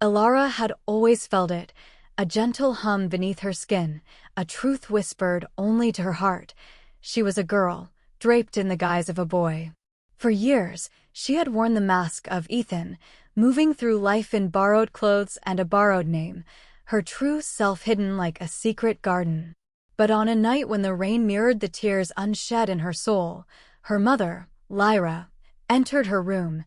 Alara had always felt it, a gentle hum beneath her skin, a truth whispered only to her heart. She was a girl, draped in the guise of a boy. For years, she had worn the mask of Ethan, moving through life in borrowed clothes and a borrowed name, her true self hidden like a secret garden. But on a night when the rain mirrored the tears unshed in her soul, her mother, Lyra, entered her room,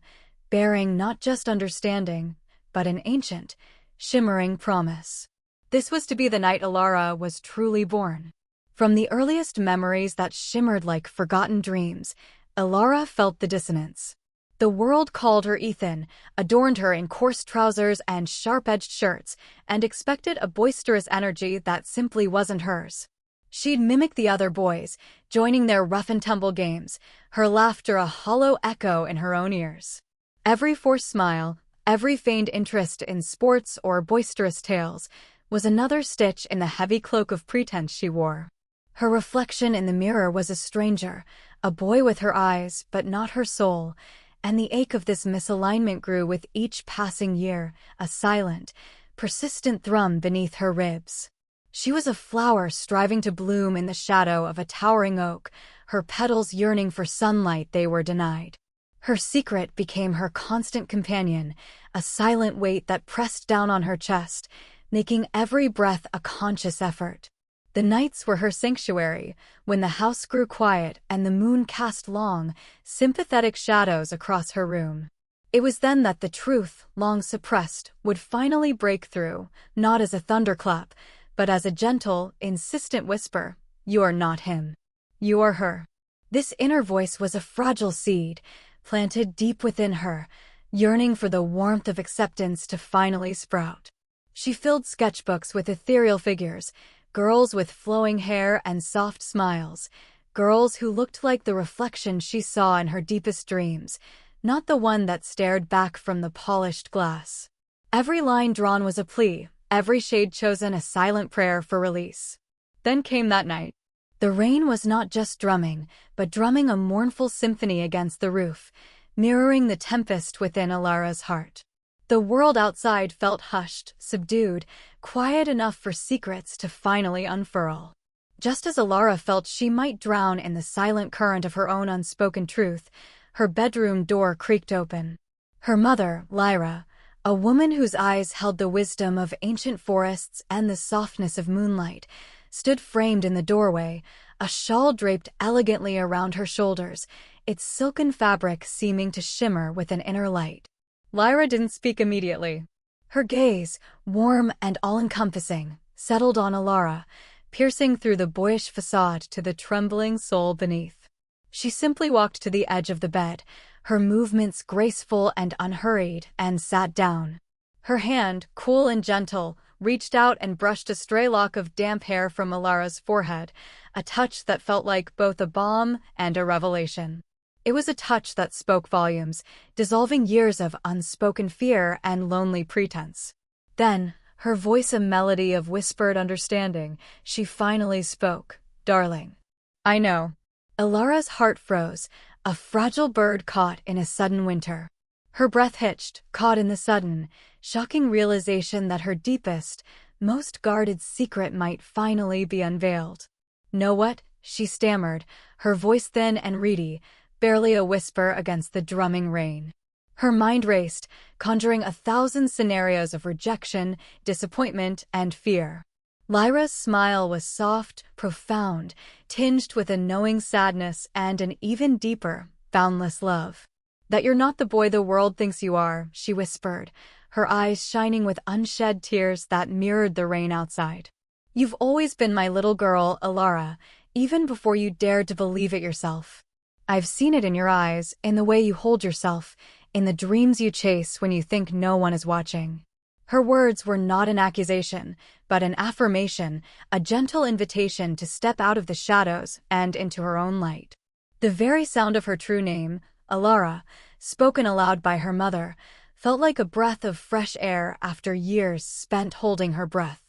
bearing not just understanding, but an ancient, shimmering promise. This was to be the night Alara was truly born. From the earliest memories that shimmered like forgotten dreams, Alara felt the dissonance. The world called her Ethan, adorned her in coarse trousers and sharp-edged shirts, and expected a boisterous energy that simply wasn't hers. She'd mimic the other boys, joining their rough-and-tumble games, her laughter a hollow echo in her own ears. Every forced smile, every feigned interest in sports or boisterous tales, was another stitch in the heavy cloak of pretense she wore. Her reflection in the mirror was a stranger, a boy with her eyes but not her soul, and the ache of this misalignment grew with each passing year, a silent, persistent thrum beneath her ribs. She was a flower striving to bloom in the shadow of a towering oak, her petals yearning for sunlight they were denied. Her secret became her constant companion, a silent weight that pressed down on her chest, making every breath a conscious effort. The nights were her sanctuary, when the house grew quiet and the moon cast long, sympathetic shadows across her room. It was then that the truth, long suppressed, would finally break through, not as a thunderclap, but as a gentle, insistent whisper. You are not him. You are her. This inner voice was a fragile seed, planted deep within her, yearning for the warmth of acceptance to finally sprout. She filled sketchbooks with ethereal figures, girls with flowing hair and soft smiles, girls who looked like the reflection she saw in her deepest dreams, not the one that stared back from the polished glass. Every line drawn was a plea, every shade chosen a silent prayer for release. Then came that night. The rain was not just drumming, but drumming a mournful symphony against the roof, mirroring the tempest within Alara's heart. The world outside felt hushed, subdued, quiet enough for secrets to finally unfurl. Just as Alara felt she might drown in the silent current of her own unspoken truth, her bedroom door creaked open. Her mother, Lyra, a woman whose eyes held the wisdom of ancient forests and the softness of moonlight, stood framed in the doorway, a shawl draped elegantly around her shoulders, its silken fabric seeming to shimmer with an inner light. Lyra didn't speak immediately. Her gaze, warm and all-encompassing, settled on Alara, piercing through the boyish facade to the trembling soul beneath. She simply walked to the edge of the bed, her movements graceful and unhurried, and sat down. Her hand, cool and gentle, reached out and brushed a stray lock of damp hair from Alara's forehead, a touch that felt like both a balm and a revelation. It was a touch that spoke volumes, dissolving years of unspoken fear and lonely pretense. Then, her voice a melody of whispered understanding, she finally spoke. Darling. I know. Alara's heart froze, a fragile bird caught in a sudden winter. Her breath hitched, caught in the sudden, shocking realization that her deepest, most guarded secret might finally be unveiled. Know what? She stammered, her voice thin and reedy, barely a whisper against the drumming rain. Her mind raced, conjuring 1,000 scenarios of rejection, disappointment, and fear. Lyra's smile was soft, profound, tinged with a knowing sadness and an even deeper, boundless love. That you're not the boy the world thinks you are, she whispered, her eyes shining with unshed tears that mirrored the rain outside. You've always been my little girl, Alara, even before you dared to believe it yourself. I've seen it in your eyes, in the way you hold yourself, in the dreams you chase when you think no one is watching. Her words were not an accusation, but an affirmation, a gentle invitation to step out of the shadows and into her own light. The very sound of her true name, Alara, spoken aloud by her mother, felt like a breath of fresh air after years spent holding her breath.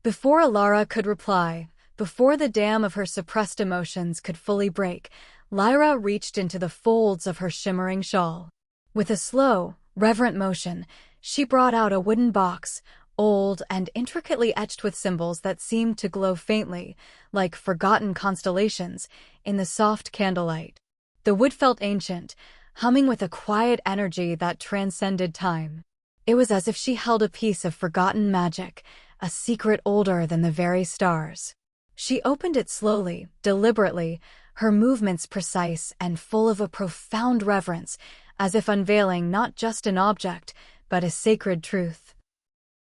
Before Alara could reply, before the dam of her suppressed emotions could fully break, Lyra reached into the folds of her shimmering shawl. With a slow, reverent motion, She brought out a wooden box, old and intricately etched with symbols that seemed to glow faintly, like forgotten constellations, in the soft candlelight. The wood felt ancient, humming with a quiet energy that transcended time. It was as if she held a piece of forgotten magic, a secret older than the very stars. She opened it slowly, deliberately, her movements precise and full of a profound reverence, as if unveiling not just an object, but a sacred truth.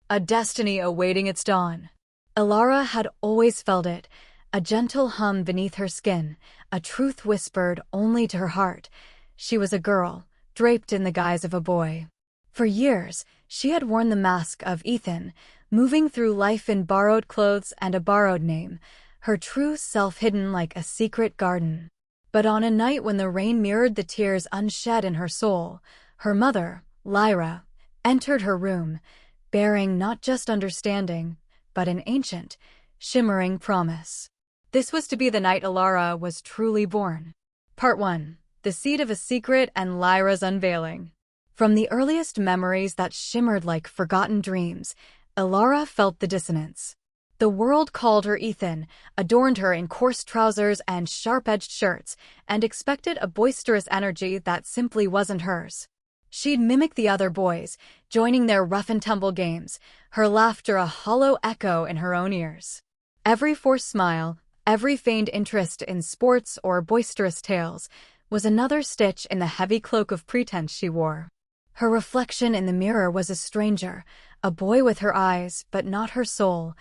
A destiny awaiting its dawn. Elara had always felt it, a gentle hum beneath her skin, a truth whispered only to her heart. She was a girl, draped in the guise of a boy. For years, she had worn the mask of Ethan, moving through life in borrowed clothes and a borrowed name, her true self hidden like a secret garden. But on a night when the rain mirrored the tears unshed in her soul, her mother, Lyra, entered her room, bearing not just understanding, but an ancient, shimmering promise. This was to be the night Elara was truly born. Part 1. The Seed of a Secret and Lyra's Unveiling. From the earliest memories that shimmered like forgotten dreams, Elara felt the dissonance. The world called her Ethan, adorned her in coarse trousers and sharp-edged shirts, and expected a boisterous energy that simply wasn't hers. She'd mimic the other boys, joining their rough-and-tumble games, her laughter a hollow echo in her own ears. Every forced smile, every feigned interest in sports or boisterous tales, was another stitch in the heavy cloak of pretense she wore. Her reflection in the mirror was a stranger, a boy with her eyes but not her soul,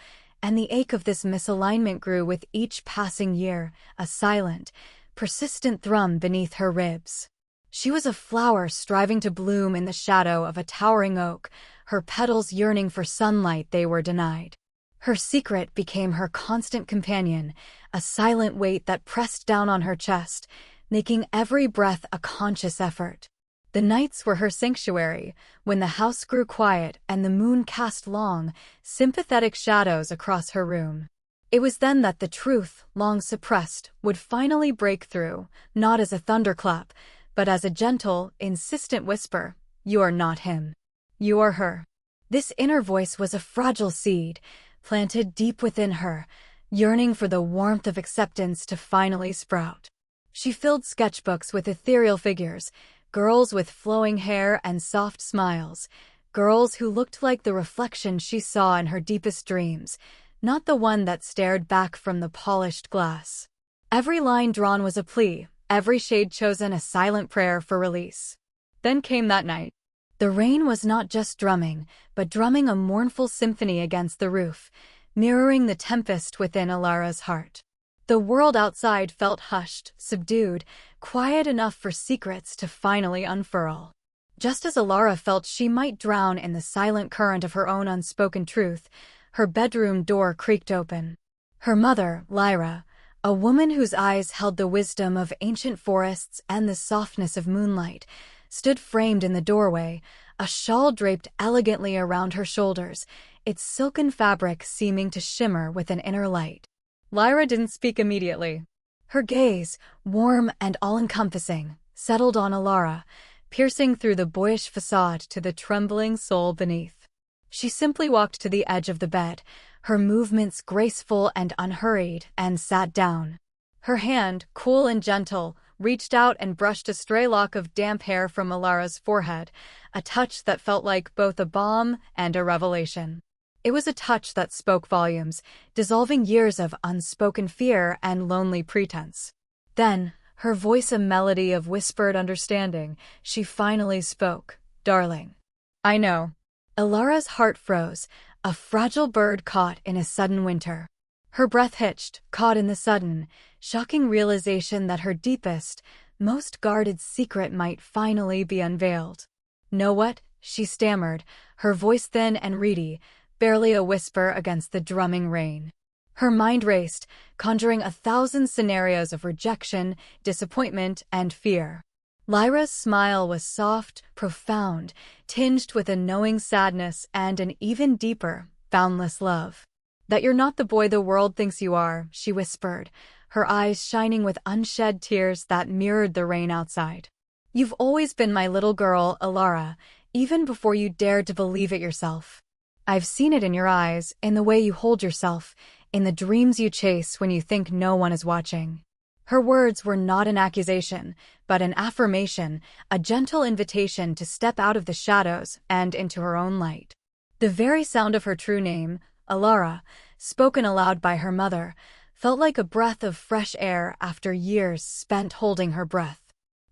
and the ache of this misalignment grew with each passing year, a silent, persistent thrum beneath her ribs. She was a flower striving to bloom in the shadow of a towering oak, her petals yearning for sunlight they were denied. Her secret became her constant companion, a silent weight that pressed down on her chest, making every breath a conscious effort. The nights were her sanctuary, when the house grew quiet and the moon cast long, sympathetic shadows across her room. It was then that the truth, long suppressed, would finally break through, not as a thunderclap, but as a gentle, insistent whisper. You are not him. You are her. This inner voice was a fragile seed, planted deep within her, yearning for the warmth of acceptance to finally sprout. She filled sketchbooks with ethereal figures, girls with flowing hair and soft smiles, girls who looked like the reflection she saw in her deepest dreams, not the one that stared back from the polished glass. Every line drawn was a plea, every shade chosen a silent prayer for release. Then came that night. The rain was not just drumming, but drumming a mournful symphony against the roof, mirroring the tempest within Elara's heart. The world outside felt hushed, subdued, quiet enough for secrets to finally unfurl. Just as Elara felt she might drown in the silent current of her own unspoken truth, her bedroom door creaked open. Her mother, Lyra, a woman whose eyes held the wisdom of ancient forests and the softness of moonlight, stood framed in the doorway, a shawl draped elegantly around her shoulders, its silken fabric seeming to shimmer with an inner light. Lyra didn't speak immediately. Her gaze, warm and all-encompassing, settled on Elara, piercing through the boyish facade to the trembling soul beneath. She simply walked to the edge of the bed, her movements graceful and unhurried, and sat down. Her hand, cool and gentle, reached out and brushed a stray lock of damp hair from Elara's forehead, a touch that felt like both a balm and a revelation. It was a touch that spoke volumes, dissolving years of unspoken fear and lonely pretense. Then, her voice a melody of whispered understanding, she finally spoke. Darling. I know. Elara's heart froze, a fragile bird caught in a sudden winter. Her breath hitched, caught in the sudden, shocking realization that her deepest, most guarded secret might finally be unveiled. Know what? She stammered, her voice thin and reedy, barely a whisper against the drumming rain. Her mind raced, conjuring 1,000 scenarios of rejection, disappointment, and fear. Lyra's smile was soft, profound, tinged with a knowing sadness and an even deeper, boundless love. That you're not the boy the world thinks you are, she whispered, her eyes shining with unshed tears that mirrored the rain outside. You've always been my little girl, Elara, even before you dared to believe it yourself. I've seen it in your eyes, in the way you hold yourself, in the dreams you chase when you think no one is watching." Her words were not an accusation, but an affirmation, a gentle invitation to step out of the shadows and into her own light. The very sound of her true name, Alara, spoken aloud by her mother, felt like a breath of fresh air after years spent holding her breath.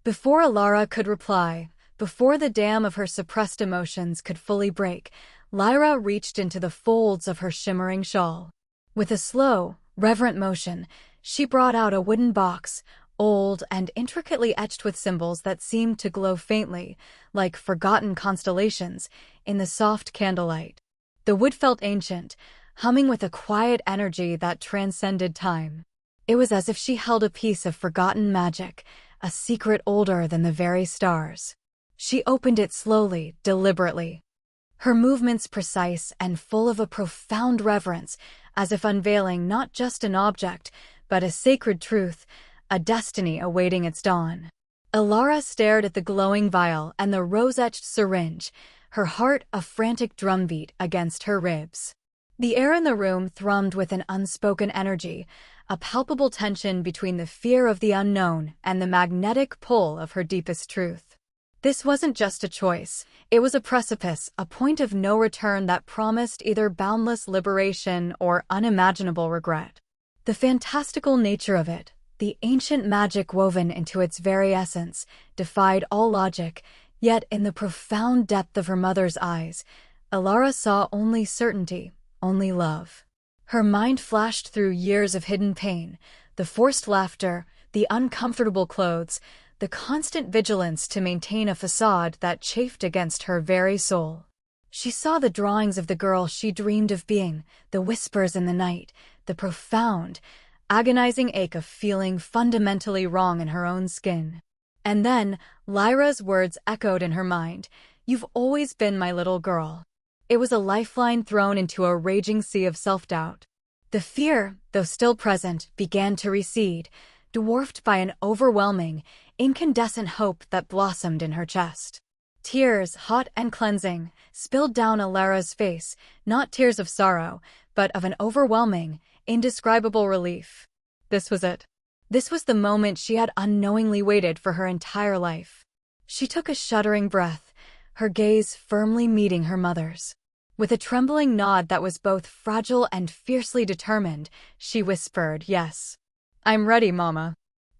Before Alara could reply, before the dam of her suppressed emotions could fully break, Lyra reached into the folds of her shimmering shawl. With a slow, reverent motion, she brought out a wooden box, old and intricately etched with symbols that seemed to glow faintly, like forgotten constellations, in the soft candlelight. The wood felt ancient, humming with a quiet energy that transcended time. It was as if she held a piece of forgotten magic, a secret older than the very stars. She opened it slowly, deliberately, her movements precise and full of a profound reverence, as if unveiling not just an object, but a sacred truth, a destiny awaiting its dawn. Alara stared at the glowing vial and the rose-etched syringe, her heart a frantic drumbeat against her ribs. The air in the room thrummed with an unspoken energy, a palpable tension between the fear of the unknown and the magnetic pull of her deepest truth. This wasn't just a choice, it was a precipice, a point of no return that promised either boundless liberation or unimaginable regret. The fantastical nature of it, the ancient magic woven into its very essence, defied all logic, yet in the profound depth of her mother's eyes, Alara saw only certainty, only love. Her mind flashed through years of hidden pain, the forced laughter, the uncomfortable clothes, the constant vigilance to maintain a facade that chafed against her very soul. She saw the drawings of the girl she dreamed of being, the whispers in the night, the profound, agonizing ache of feeling fundamentally wrong in her own skin. And then, Lyra's words echoed in her mind, "You've always been my little girl." It was a lifeline thrown into a raging sea of self-doubt. The fear, though still present, began to recede, dwarfed by an overwhelming, incandescent hope that blossomed in her chest. Tears, hot and cleansing, spilled down Alara's face, not tears of sorrow, but of an overwhelming, indescribable relief. This was it. This was the moment she had unknowingly waited for her entire life. She took a shuddering breath, her gaze firmly meeting her mother's. With a trembling nod that was both fragile and fiercely determined, she whispered, "Yes. I'm ready, Mama.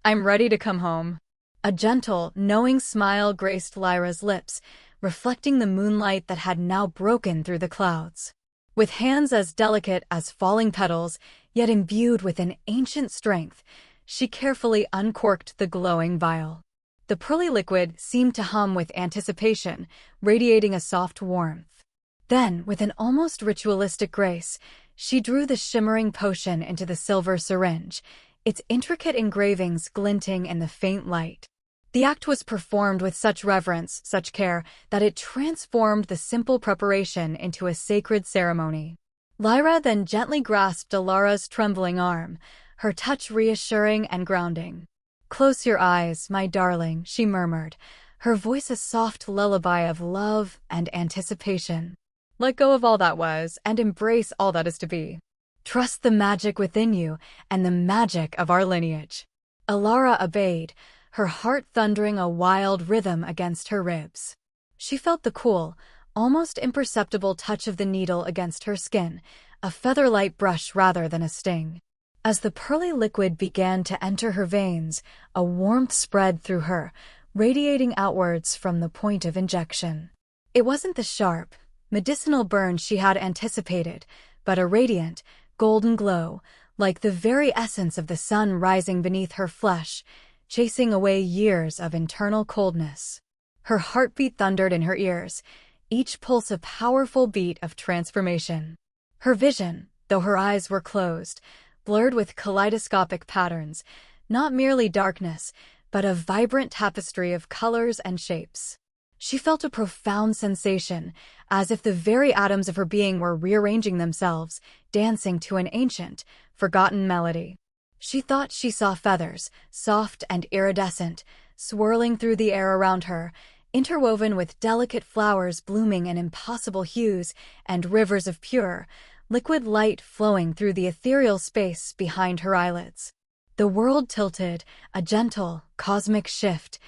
I'm ready to come home." A gentle, knowing smile graced Lyra's lips, reflecting the moonlight that had now broken through the clouds. With hands as delicate as falling petals, yet imbued with an ancient strength, she carefully uncorked the glowing vial. The pearly liquid seemed to hum with anticipation, radiating a soft warmth. Then, with an almost ritualistic grace, she drew the shimmering potion into the silver syringe, its intricate engravings glinting in the faint light. The act was performed with such reverence, such care, that it transformed the simple preparation into a sacred ceremony. Lyra then gently grasped Alara's trembling arm, her touch reassuring and grounding. "Close your eyes, my darling," she murmured, her voice a soft lullaby of love and anticipation. "Let go of all that was and embrace all that is to be. Trust the magic within you and the magic of our lineage." Alara obeyed, her heart thundering a wild rhythm against her ribs. She felt the cool, almost imperceptible touch of the needle against her skin, a feather-light brush rather than a sting. As the pearly liquid began to enter her veins, a warmth spread through her, radiating outwards from the point of injection. It wasn't the sharp, medicinal burn she had anticipated, but a radiant, golden glow, like the very essence of the sun rising beneath her flesh, chasing away years of internal coldness. Her heartbeat thundered in her ears, each pulse a powerful beat of transformation. Her vision, though her eyes were closed, blurred with kaleidoscopic patterns, not merely darkness, but a vibrant tapestry of colors and shapes. She felt a profound sensation, as if the very atoms of her being were rearranging themselves, dancing to an ancient, forgotten melody. She thought she saw feathers, soft and iridescent, swirling through the air around her, interwoven with delicate flowers blooming in impossible hues and rivers of pure, liquid light flowing through the ethereal space behind her eyelids. The world tilted, a gentle, cosmic shift,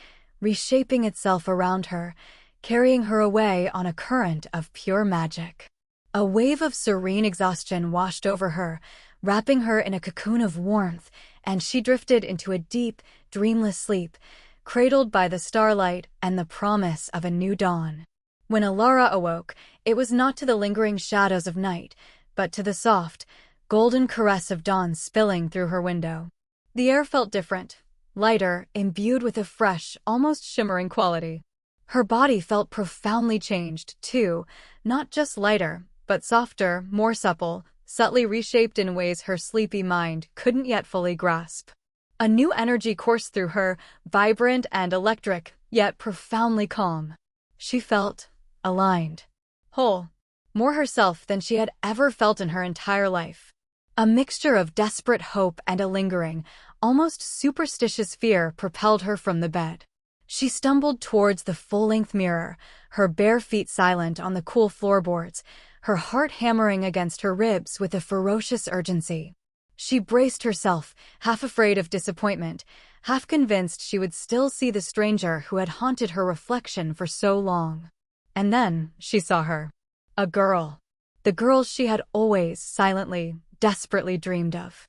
reshaping itself around her, carrying her away on a current of pure magic. A wave of serene exhaustion washed over her, wrapping her in a cocoon of warmth, and she drifted into a deep, dreamless sleep, cradled by the starlight and the promise of a new dawn. When Alara awoke, it was not to the lingering shadows of night, but to the soft, golden caress of dawn spilling through her window. The air felt different, lighter, imbued with a fresh, almost shimmering quality. Her body felt profoundly changed, too, not just lighter, but softer, more supple, subtly reshaped in ways her sleepy mind couldn't yet fully grasp. A new energy coursed through her, vibrant and electric, yet profoundly calm. She felt aligned, whole, more herself than she had ever felt in her entire life. A mixture of desperate hope and a lingering, almost superstitious fear propelled her from the bed. She stumbled towards the full-length mirror, her bare feet silent on the cool floorboards, her heart hammering against her ribs with a ferocious urgency. She braced herself, half afraid of disappointment, half convinced she would still see the stranger who had haunted her reflection for so long. And then she saw her. A girl. The girl she had always, silently, desperately dreamed of.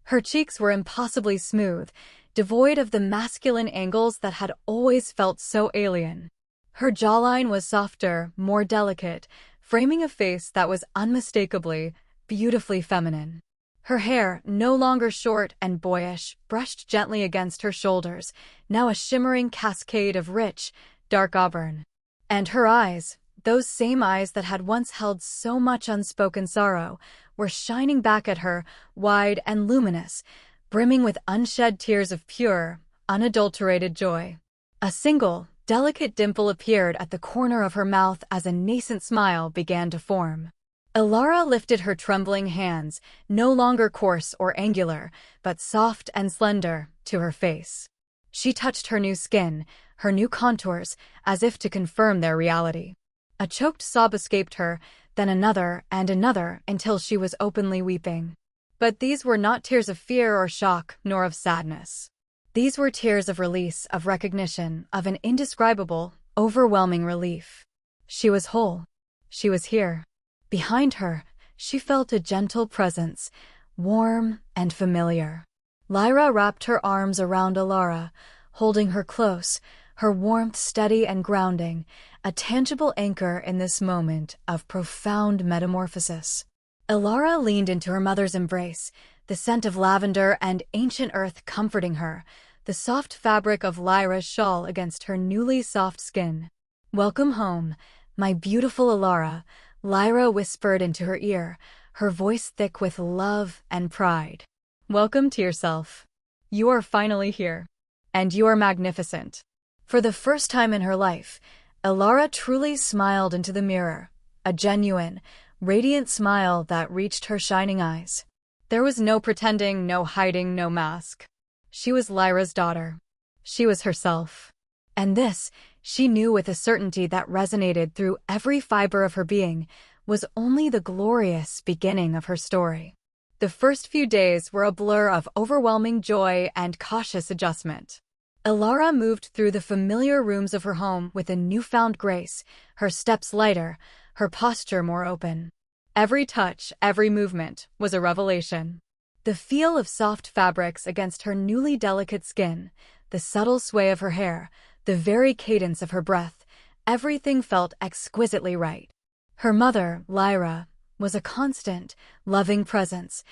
Her cheeks were impossibly smooth, devoid of the masculine angles that had always felt so alien. Her jawline was softer, more delicate, framing a face that was unmistakably, beautifully feminine. Her hair, no longer short and boyish, brushed gently against her shoulders, now a shimmering cascade of rich, dark auburn. And her eyes, those same eyes that had once held so much unspoken sorrow, were shining back at her, wide and luminous, brimming with unshed tears of pure, unadulterated joy. A single, delicate dimple appeared at the corner of her mouth as a nascent smile began to form. Alara lifted her trembling hands, no longer coarse or angular, but soft and slender, to her face. She touched her new skin, her new contours, as if to confirm their reality. A choked sob escaped her, then another and another until she was openly weeping. But these were not tears of fear or shock, nor of sadness. These were tears of release, of recognition, of an indescribable, overwhelming relief. She was whole. She was here. Behind her, she felt a gentle presence, warm and familiar. Lyra wrapped her arms around Alara, holding her close, her warmth steady and grounding, a tangible anchor in this moment of profound metamorphosis. Alara leaned into her mother's embrace, the scent of lavender and ancient earth comforting her, the soft fabric of Lyra's shawl against her newly soft skin. "Welcome home, my beautiful Alara," Lyra whispered into her ear, her voice thick with love and pride. "Welcome to yourself. You are finally here. And you are magnificent." For the first time in her life, Alara truly smiled into the mirror, a genuine, radiant smile that reached her shining eyes. There was no pretending, no hiding, no mask. She was Lyra's daughter. She was herself. And this, she knew with a certainty that resonated through every fiber of her being, was only the glorious beginning of her story. The first few days were a blur of overwhelming joy and cautious adjustment. Alara moved through the familiar rooms of her home with a newfound grace, her steps lighter, her posture more open. Every touch, every movement, was a revelation. The feel of soft fabrics against her newly delicate skin, the subtle sway of her hair, the very cadence of her breath, everything felt exquisitely right. Her mother, Lyra, was a constant, loving presence,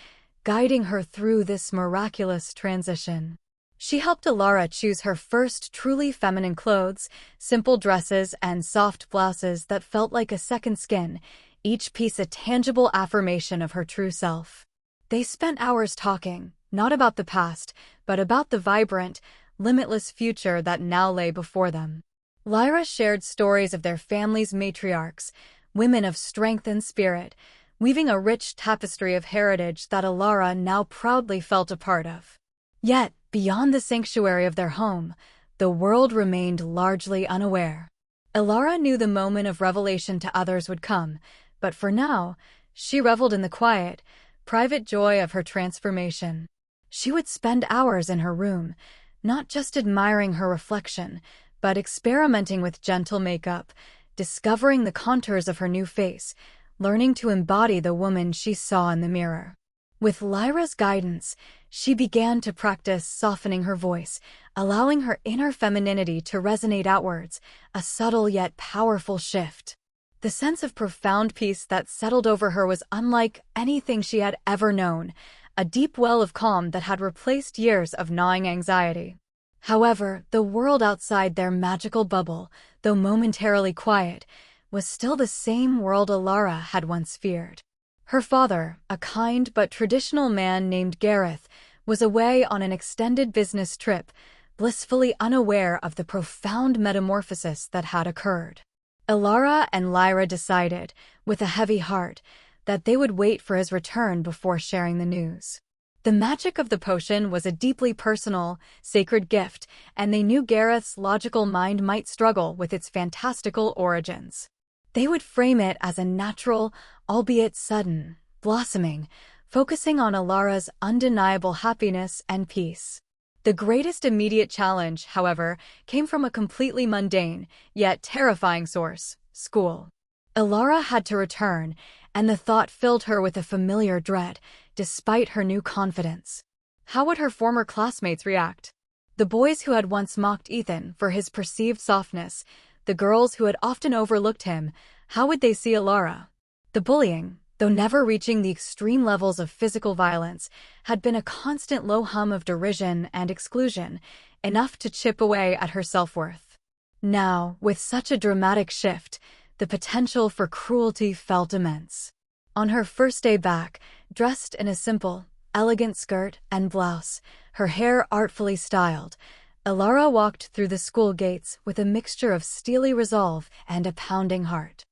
guiding her through this miraculous transition. She helped Alara choose her first truly feminine clothes, simple dresses and soft blouses that felt like a second skin, each piece a tangible affirmation of her true self. They spent hours talking, not about the past, but about the vibrant, limitless future that now lay before them. Lyra shared stories of their family's matriarchs, women of strength and spirit, weaving a rich tapestry of heritage that Alara now proudly felt a part of. Yet, beyond the sanctuary of their home, the world remained largely unaware. Ilara knew the moment of revelation to others would come, but for now, she reveled in the quiet, private joy of her transformation. She would spend hours in her room, not just admiring her reflection, but experimenting with gentle makeup, discovering the contours of her new face, learning to embody the woman she saw in the mirror. With Lyra's guidance, she began to practice softening her voice, allowing her inner femininity to resonate outwards, a subtle yet powerful shift. The sense of profound peace that settled over her was unlike anything she had ever known, a deep well of calm that had replaced years of gnawing anxiety. However, the world outside their magical bubble, though momentarily quiet, was still the same world Ilara had once feared. Her father, a kind but traditional man named Gareth, was away on an extended business trip, blissfully unaware of the profound metamorphosis that had occurred. Ilara and Lyra decided, with a heavy heart, that they would wait for his return before sharing the news. The magic of the potion was a deeply personal, sacred gift, and they knew Gareth's logical mind might struggle with its fantastical origins. They would frame it as a natural, albeit sudden, blossoming, focusing on Ilara's undeniable happiness and peace. The greatest immediate challenge, however, came from a completely mundane, yet terrifying source: school. Ilara had to return, and the thought filled her with a familiar dread, despite her new confidence. How would her former classmates react? The boys who had once mocked Ethan for his perceived softness, the girls who had often overlooked him, how would they see Ilara? The bullying, though never reaching the extreme levels of physical violence, had been a constant low hum of derision and exclusion, enough to chip away at her self-worth. Now, with such a dramatic shift, the potential for cruelty felt immense. On her first day back, dressed in a simple, elegant skirt and blouse, her hair artfully styled, Ilara walked through the school gates with a mixture of steely resolve and a pounding heart.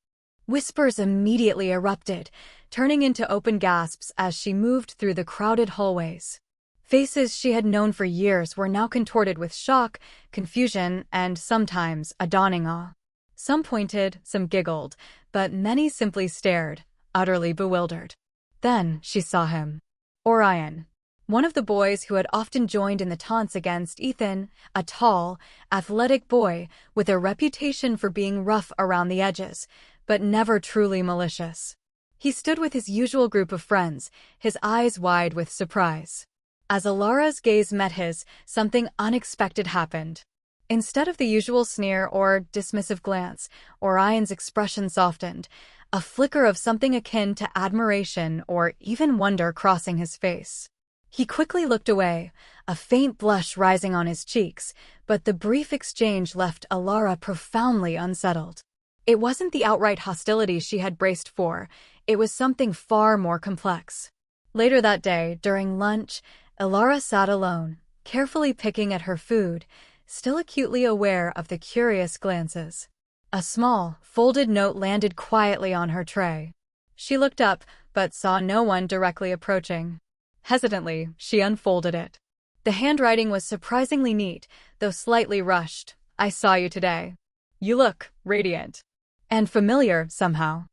Whispers immediately erupted, turning into open gasps as she moved through the crowded hallways. Faces she had known for years were now contorted with shock, confusion, and sometimes a dawning awe. Some pointed, some giggled, but many simply stared, utterly bewildered. Then she saw him. Orion. One of the boys who had often joined in the taunts against Ethan, a tall, athletic boy with a reputation for being rough around the edges, but never truly malicious. He stood with his usual group of friends, his eyes wide with surprise. As Ilara's gaze met his, something unexpected happened. Instead of the usual sneer or dismissive glance, Orion's expression softened, a flicker of something akin to admiration or even wonder crossing his face. He quickly looked away, a faint blush rising on his cheeks, but the brief exchange left Ilara profoundly unsettled. It wasn't the outright hostility she had braced for, it was something far more complex. Later that day, during lunch, Ilara sat alone, carefully picking at her food, still acutely aware of the curious glances. A small, folded note landed quietly on her tray. She looked up, but saw no one directly approaching. Hesitantly, she unfolded it. The handwriting was surprisingly neat, though slightly rushed. "I saw you today. You look radiant. And familiar, somehow.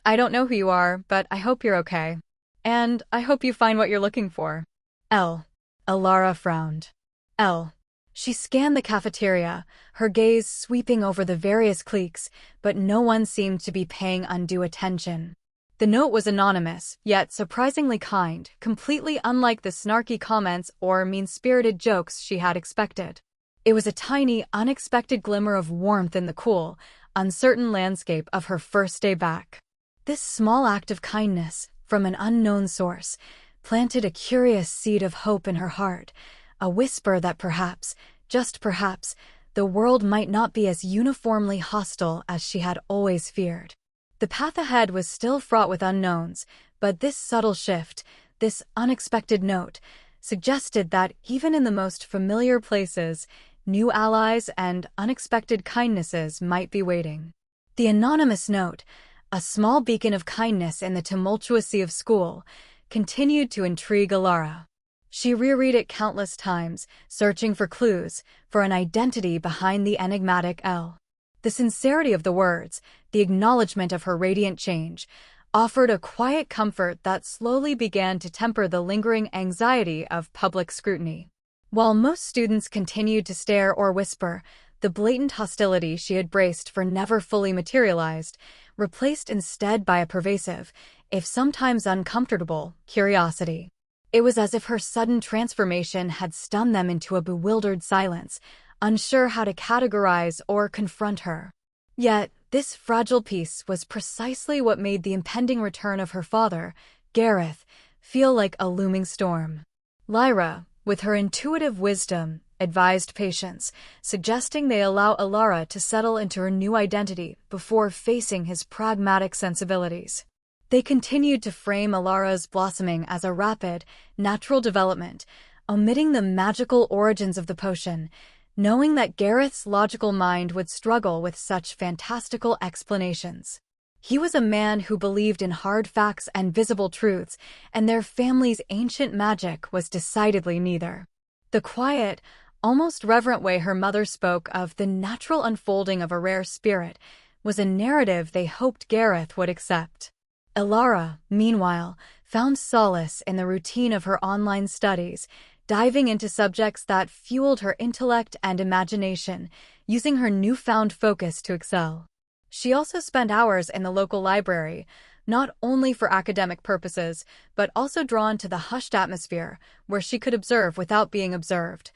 I don't know who you are, but I hope you're okay. And I hope you find what you're looking for. L." Ilara frowned. L. She scanned the cafeteria, her gaze sweeping over the various cliques, but no one seemed to be paying undue attention. The note was anonymous, yet surprisingly kind, completely unlike the snarky comments or mean-spirited jokes she had expected. It was a tiny, unexpected glimmer of warmth in the cool, uncertain landscape of her first day back. This small act of kindness, from an unknown source, planted a curious seed of hope in her heart, a whisper that perhaps, just perhaps, the world might not be as uniformly hostile as she had always feared. The path ahead was still fraught with unknowns, but this subtle shift, this unexpected note, suggested that even in the most familiar places, new allies and unexpected kindnesses might be waiting. The anonymous note, a small beacon of kindness in the tumultuous sea of school, continued to intrigue Ilara. She reread it countless times, searching for clues, for an identity behind the enigmatic L. The sincerity of the words, the acknowledgement of her radiant change, offered a quiet comfort that slowly began to temper the lingering anxiety of public scrutiny. While most students continued to stare or whisper, the blatant hostility she had braced for never fully materialized, replaced instead by a pervasive, if sometimes uncomfortable, curiosity. It was as if her sudden transformation had stunned them into a bewildered silence, unsure how to categorize or confront her. Yet, this fragile peace was precisely what made the impending return of her father, Gareth, feel like a looming storm. Lyra, with her intuitive wisdom, advised patience, suggesting they allow Alara to settle into her new identity before facing his pragmatic sensibilities. They continued to frame Alara's blossoming as a rapid, natural development, omitting the magical origins of the potion, knowing that Gareth's logical mind would struggle with such fantastical explanations. He was a man who believed in hard facts and visible truths, and their family's ancient magic was decidedly neither. The quiet, almost reverent way her mother spoke of the natural unfolding of a rare spirit was a narrative they hoped Gareth would accept. Alara, meanwhile, found solace in the routine of her online studies, diving into subjects that fueled her intellect and imagination, using her newfound focus to excel. She also spent hours in the local library, not only for academic purposes, but also drawn to the hushed atmosphere, where she could observe without being observed,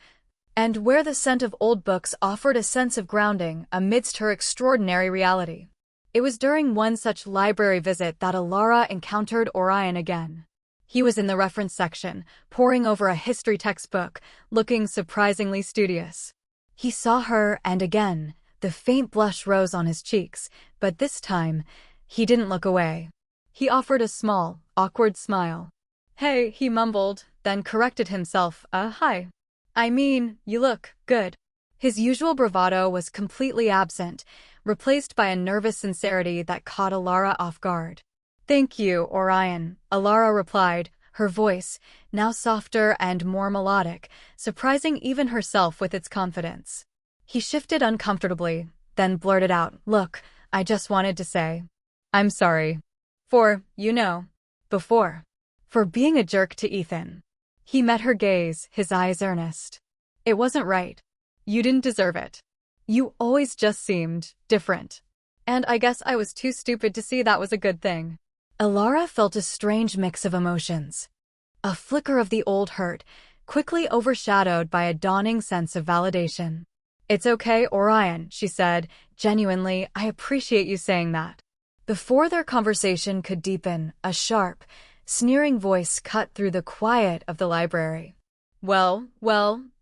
and where the scent of old books offered a sense of grounding amidst her extraordinary reality. It was during one such library visit that Alara encountered Orion again. He was in the reference section, poring over a history textbook, looking surprisingly studious. He saw her, and again, the faint blush rose on his cheeks, but this time, he didn't look away. He offered a small, awkward smile. "Hey," he mumbled, then corrected himself, hi. "I mean, you look good." His usual bravado was completely absent, replaced by a nervous sincerity that caught Alara off guard. "Thank you, Orion," Alara replied, her voice, now softer and more melodic, surprising even herself with its confidence. He shifted uncomfortably, then blurted out, "Look, I just wanted to say, I'm sorry. For, before. For being a jerk to Ethan." He met her gaze, his eyes earnest. "It wasn't right. You didn't deserve it. You always just seemed different. And I guess I was too stupid to see that was a good thing." Alara felt a strange mix of emotions. A flicker of the old hurt, quickly overshadowed by a dawning sense of validation. "It's okay, Orion," she said, "genuinely, I appreciate you saying that." Before their conversation could deepen, a sharp, sneering voice cut through the quiet of the library. Well,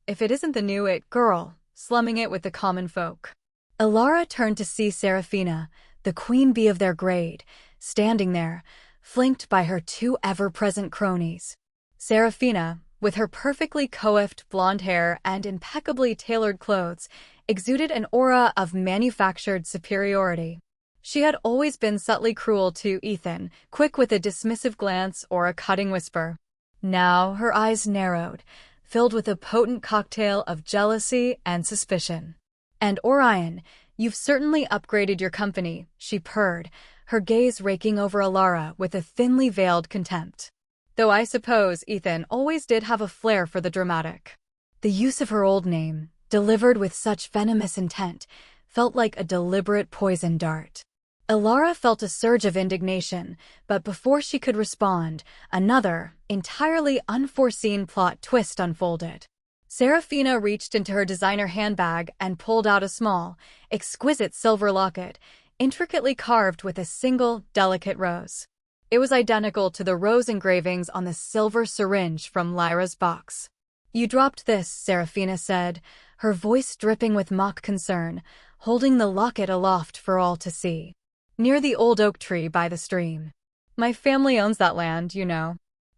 if it isn't the new it girl, slumming it with the common folk." Alara turned to see Seraphina, the queen bee of their grade, standing there, flanked by her two ever-present cronies. Seraphina, with her perfectly coiffed blonde hair and impeccably tailored clothes, exuded an aura of manufactured superiority. She had always been subtly cruel to Ethan, quick with a dismissive glance or a cutting whisper. Now her eyes narrowed, filled with a potent cocktail of jealousy and suspicion. "And Orion, you've certainly upgraded your company," she purred, her gaze raking over Alara with a thinly veiled contempt. "Though I suppose Ethan always did have a flair for the dramatic." The use of her old name, delivered with such venomous intent, felt like a deliberate poison dart. Alara felt a surge of indignation, but before she could respond, another, entirely unforeseen plot twist unfolded. Seraphina reached into her designer handbag and pulled out a small, exquisite silver locket, intricately carved with a single, delicate rose. It was identical to the rose engravings on the silver syringe from Lyra's box. "You dropped this," Seraphina said, her voice dripping with mock concern, holding the locket aloft for all to see. "Near the old oak tree by the stream. My family owns that land,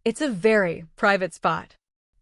It's a very private spot.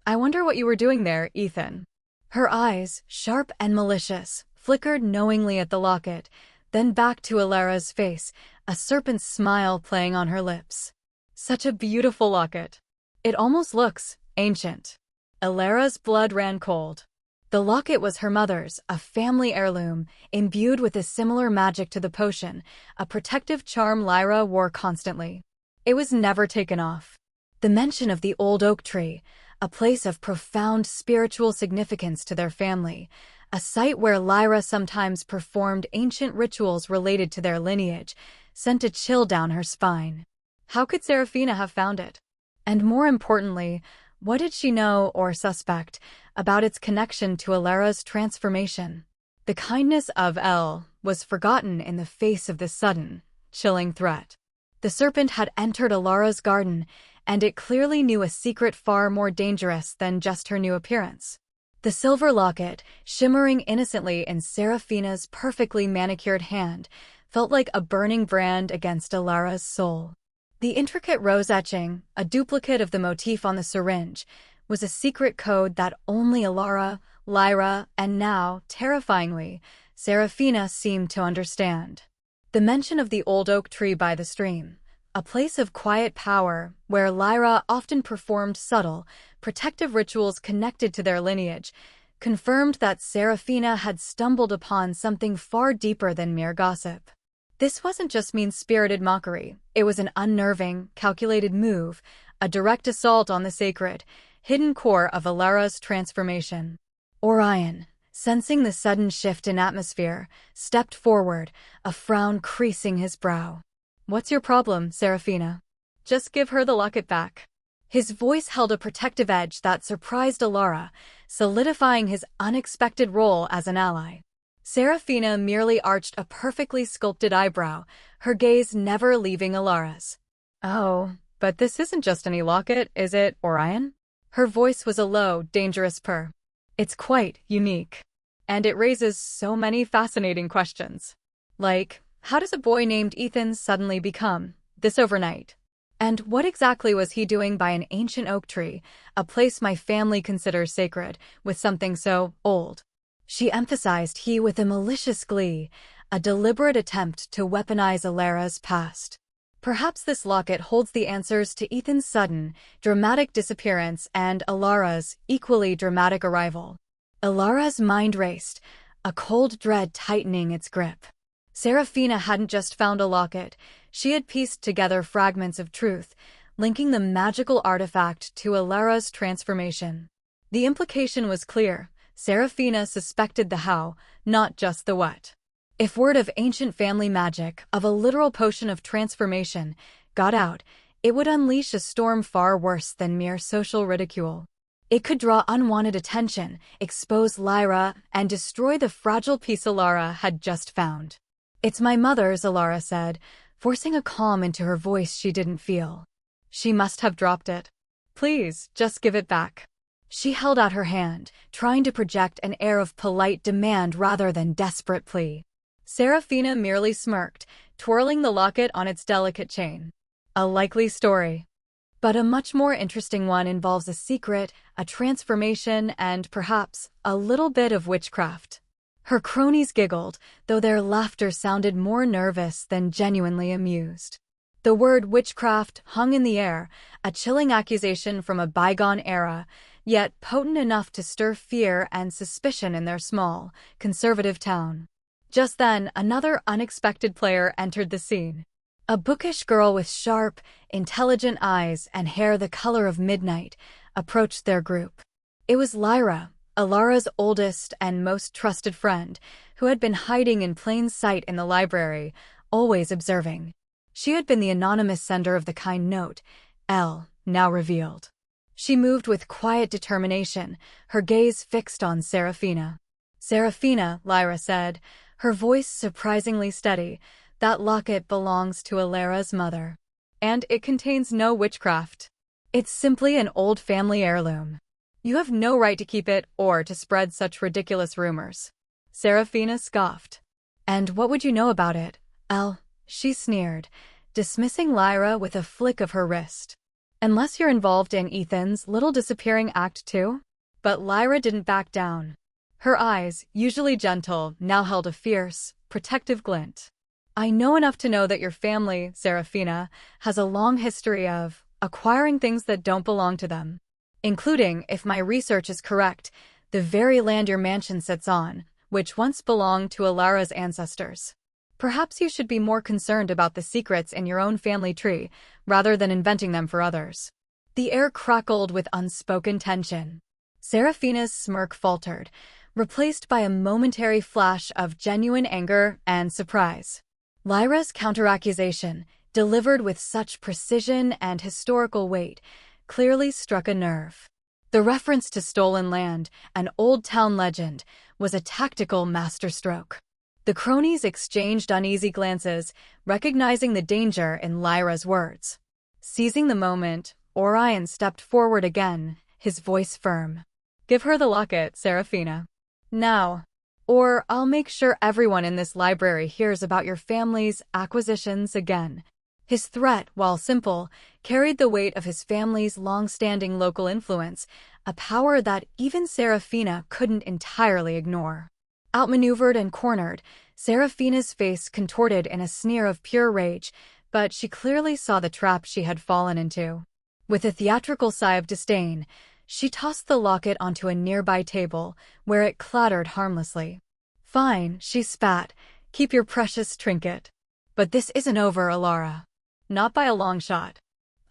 I wonder what you were doing there, Ethan." Her eyes, sharp and malicious, flickered knowingly at the locket, then back to Alara's face, a serpent's smile playing on her lips. "Such a beautiful locket. It almost looks ancient." Alara's blood ran cold. The locket was her mother's, a family heirloom, imbued with a similar magic to the potion, a protective charm Lyra wore constantly. It was never taken off. The mention of the old oak tree, a place of profound spiritual significance to their family, a site where Lyra sometimes performed ancient rituals related to their lineage, sent a chill down her spine. How could Serafina have found it? And more importantly, what did she know or suspect about its connection to Alara's transformation? The kindness of El was forgotten in the face of this sudden, chilling threat. The serpent had entered Alara's garden, and it clearly knew a secret far more dangerous than just her new appearance. The silver locket, shimmering innocently in Serafina's perfectly manicured hand, felt like a burning brand against Alara's soul. The intricate rose etching, a duplicate of the motif on the syringe, was a secret code that only Alara, Lyra, and now, terrifyingly, Serafina seemed to understand. The mention of the old oak tree by the stream, a place of quiet power where Lyra often performed subtle, protective rituals connected to their lineage, confirmed that Serafina had stumbled upon something far deeper than mere gossip. This wasn't just mean-spirited mockery, it was an unnerving, calculated move, a direct assault on the sacred, hidden core of Alara's transformation. Orion, sensing the sudden shift in atmosphere, stepped forward, a frown creasing his brow. "What's your problem, Serafina? Just give her the locket back." His voice held a protective edge that surprised Alara, solidifying his unexpected role as an ally. Serafina merely arched a perfectly sculpted eyebrow, her gaze never leaving Alara's. "Oh, but this isn't just any locket, is it, Orion?" Her voice was a low, dangerous purr. "It's quite unique. And it raises so many fascinating questions. Like, how does a boy named Ethan suddenly become this overnight? And what exactly was he doing by an ancient oak tree, a place my family considers sacred, with something so old?" She emphasized he with a malicious glee, a deliberate attempt to weaponize Alara's past. Perhaps this locket holds the answers to Ethan's sudden, dramatic disappearance and Alara's equally dramatic arrival. Alara's mind raced, a cold dread tightening its grip. Serafina hadn't just found a locket, she had pieced together fragments of truth, linking the magical artifact to Alara's transformation. The implication was clear. Serafina suspected the how, not just the what. If word of ancient family magic, of a literal potion of transformation, got out, it would unleash a storm far worse than mere social ridicule. It could draw unwanted attention, expose Lyra, and destroy the fragile piece Alara had just found. "It's my mother's," Alara said, forcing a calm into her voice she didn't feel. "She must have dropped it. Please, just give it back." She held out her hand, trying to project an air of polite demand rather than desperate plea. Serafina merely smirked, twirling the locket on its delicate chain. A likely story. But a much more interesting one involves a secret, a transformation, and perhaps a little bit of witchcraft. Her cronies giggled, though their laughter sounded more nervous than genuinely amused. The word witchcraft hung in the air, a chilling accusation from a bygone era, yet potent enough to stir fear and suspicion in their small, conservative town. Just then, another unexpected player entered the scene. A bookish girl with sharp, intelligent eyes and hair the color of midnight approached their group. It was Lyra, Alara's oldest and most trusted friend, who had been hiding in plain sight in the library, always observing. She had been the anonymous sender of the kind note, L, now revealed. She moved with quiet determination, her gaze fixed on Serafina. "Serafina," Lyra said, her voice surprisingly steady, "that locket belongs to Alara's mother. And it contains no witchcraft. It's simply an old family heirloom. You have no right to keep it or to spread such ridiculous rumors." Serafina scoffed. "And what would you know about it, El?" she sneered, dismissing Lyra with a flick of her wrist. "Unless you're involved in Ethan's little disappearing act too?" But Lyra didn't back down. Her eyes, usually gentle, now held a fierce, protective glint. "I know enough to know that your family, Serafina, has a long history of acquiring things that don't belong to them. Including, if my research is correct, the very land your mansion sits on, which once belonged to Alara's ancestors. Perhaps you should be more concerned about the secrets in your own family tree, rather than inventing them for others. The air crackled with unspoken tension. Serafina's smirk faltered, replaced by a momentary flash of genuine anger and surprise. Lyra's counteraccusation, delivered with such precision and historical weight, clearly struck a nerve. The reference to stolen land, an old town legend, was a tactical masterstroke. The cronies exchanged uneasy glances, recognizing the danger in Lyra's words. Seizing the moment, Orion stepped forward again, his voice firm. "Give her the locket, Serafina. Now. Or I'll make sure everyone in this library hears about your family's acquisitions again." His threat, while simple, carried the weight of his family's long-standing local influence, a power that even Serafina couldn't entirely ignore. Outmaneuvered and cornered, Serafina's face contorted in a sneer of pure rage, but she clearly saw the trap she had fallen into. With a theatrical sigh of disdain, she tossed the locket onto a nearby table, where it clattered harmlessly. "Fine," she spat. "Keep your precious trinket. But this isn't over, Alara. Not by a long shot.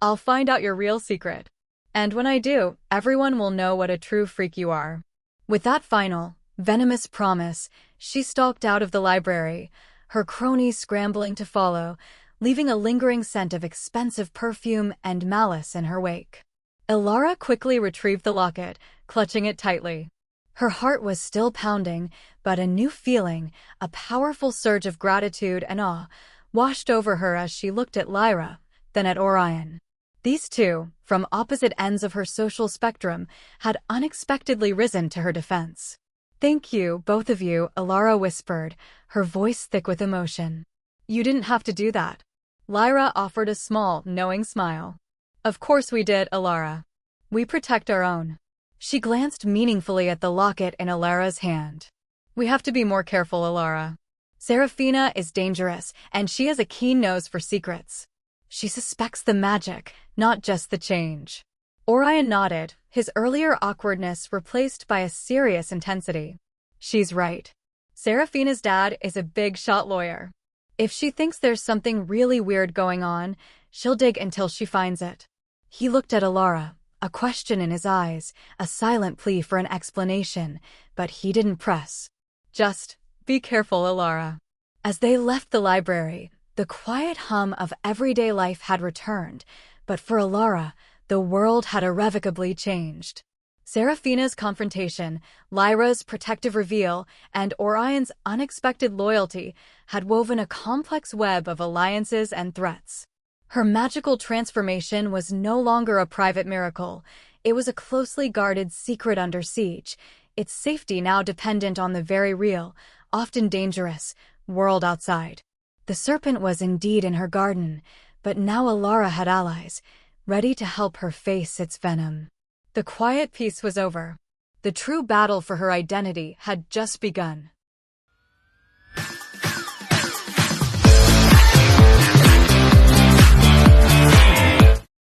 I'll find out your real secret. And when I do, everyone will know what a true freak you are." With that final, venomous promise, she stalked out of the library, her cronies scrambling to follow, leaving a lingering scent of expensive perfume and malice in her wake. Alara quickly retrieved the locket, clutching it tightly. Her heart was still pounding, but a new feeling, a powerful surge of gratitude and awe, washed over her as she looked at Lyra, then at Orion. These two, from opposite ends of her social spectrum, had unexpectedly risen to her defense. "Thank you, both of you," Alara whispered, her voice thick with emotion. "You didn't have to do that." Lyra offered a small, knowing smile. "Of course we did, Alara. We protect our own." She glanced meaningfully at the locket in Alara's hand. "We have to be more careful, Alara. Serafina is dangerous, and she has a keen nose for secrets. She suspects the magic, not just the change." Orion nodded, his earlier awkwardness replaced by a serious intensity. "She's right. Serafina's dad is a big-shot lawyer. If she thinks there's something really weird going on, she'll dig until she finds it." He looked at Alara, a question in his eyes, a silent plea for an explanation, but he didn't press. "Just be careful, Alara." As they left the library, the quiet hum of everyday life had returned, but for Alara, the world had irrevocably changed. Serafina's confrontation, Lyra's protective reveal, and Orion's unexpected loyalty had woven a complex web of alliances and threats. Her magical transformation was no longer a private miracle. It was a closely guarded secret under siege, its safety now dependent on the very real, often dangerous, world outside. The serpent was indeed in her garden, but now Alara had allies, ready to help her face its venom. The quiet peace was over. The true battle for her identity had just begun.